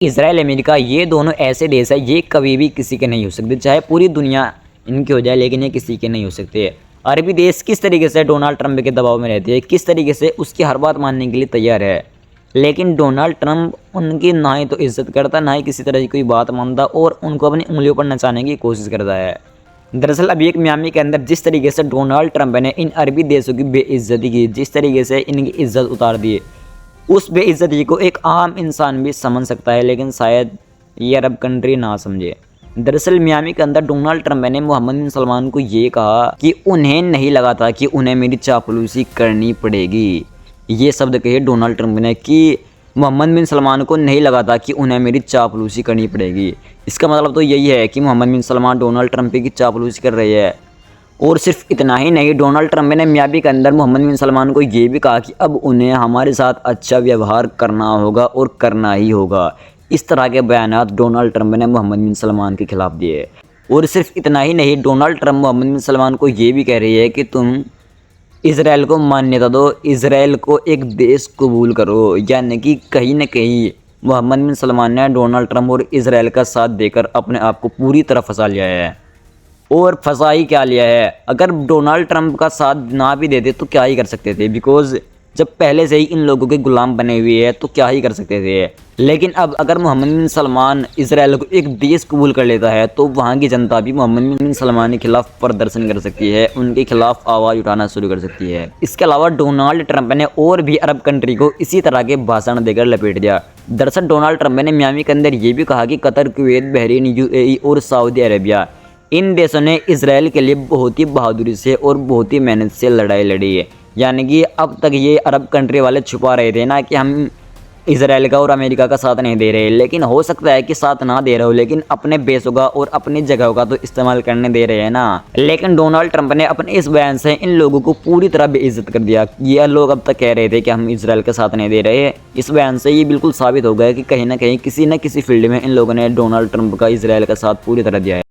Israel America ये दोनों ऐसे देश है, ये कभी भी किसी के नहीं हो सकते, चाहे पूरी दुनिया इनकी हो जाए, लेकिन ये किसी के नहीं हो सकते। अरबी देश किस तरीके से डोनाल्ड ट्रंप के दबाव में रहते हैं, किस तरीके से उसकी हर बात मानने के लिए तैयार है, लेकिन डोनाल्ड ट्रंप उनकी ना ही तो इज्जत करता, ना ही किसी तरह की कोई बात मानता और उनको अपनी उंगलियों पर नचाने की कोशिश करता है। दरअसल अभी एक मियामी के अंदर जिस तरीके से डोनाल्ड ट्रंप ने इन अरबी देशों की बेइज्जती की, जिस तरीके से इनकी इज्जत उतार दी, उस बेइज्जती को एक आम इंसान भी समझ सकता है, लेकिन शायद ये अरब कंट्री ना समझे। दरअसल मियामी के अंदर डोनाल्ड ट्रंप ने मोहम्मद बिन सलमान को ये कहा कि उन्हें नहीं लगा था कि उन्हें मेरी चापलूसी करनी पड़ेगी। ये शब्द कहे डोनाल्ड ट्रंप ने कि मोहम्मद बिन सलमान को नहीं लगा था कि उन्हें मेरी चापलूसी करनी पड़ेगी। इसका मतलब तो यही है कि मोहम्मद बिन सलमान डोनाल्ड ट्रंप की चापलूसी कर रहे हैं। और सिर्फ इतना ही नहीं, डोनाल्ड ट्रंप ने मियामी के अंदर मोहम्मद बिन सलमान को ये भी कहा कि अब उन्हें हमारे साथ अच्छा व्यवहार करना होगा और करना ही होगा। इस तरह के बयानात डोनाल्ड ट्रंप ने मोहम्मद बिन सलमान के खिलाफ दिए। और सिर्फ इतना ही नहीं, डोनाल्ड ट्रंप मोहम्मद बिन सलमान को ये भी कह रही है कि तुम इसराइल को मान्यता दो, इसराइल को एक देश कबूल करो। यानी कि कहीं न कहीं मोहम्मद बिन सलमान ने डोनाल्ड ट्रंप और इसराइल का साथ देकर अपने आप को पूरी तरह फंसा लिया है। और फंसा ही क्या लिया है, अगर डोनाल्ड ट्रंप का साथ ना भी देते तो क्या ही कर सकते थे, बिकॉज जब पहले से ही इन लोगों के गुलाम बने हुए हैं तो क्या ही कर सकते थे। लेकिन अब अगर मोहम्मद बिन सलमान इसराइल को एक देश कबूल कर लेता है तो वहाँ की जनता भी मोहम्मद बिन सलमान के खिलाफ प्रदर्शन कर सकती है, उनके खिलाफ आवाज़ उठाना शुरू कर सकती है। इसके अलावा डोनाल्ड ट्रंप ने और भी अरब कंट्री को इसी तरह के भाषण देकर लपेट दिया। दरअसल डोनाल्ड ट्रंप ने मियामी के अंदर ये भी कहा कि कतर, कुवैत, बहरीन, यूएई और सऊदी अरेबिया, इन देशों ने इसराइल के लिए बहुत ही बहादुरी से और बहुत ही मेहनत से लड़ाई लड़ी है। यानी कि अब तक ये अरब कंट्री वाले छुपा रहे थे ना कि हम इसराइल का और अमेरिका का साथ नहीं दे रहे, लेकिन हो सकता है कि साथ ना दे रहे हो, लेकिन अपने बेसों का और अपनी जगहों का तो इस्तेमाल करने दे रहे हैं ना। लेकिन डोनाल्ड ट्रंप ने अपने इस बयान से इन लोगों को पूरी तरह बेइज्जत कर दिया। ये लोग अब तक कह रहे थे कि हम इसराइल का साथ नहीं दे रहे, इस बयान से ये बिल्कुल साबित हो गया कि कहीं ना कहीं किसी न किसी फील्ड में इन लोगों ने डोनाल्ड ट्रंप का इसराइल का साथ पूरी तरह दिया है।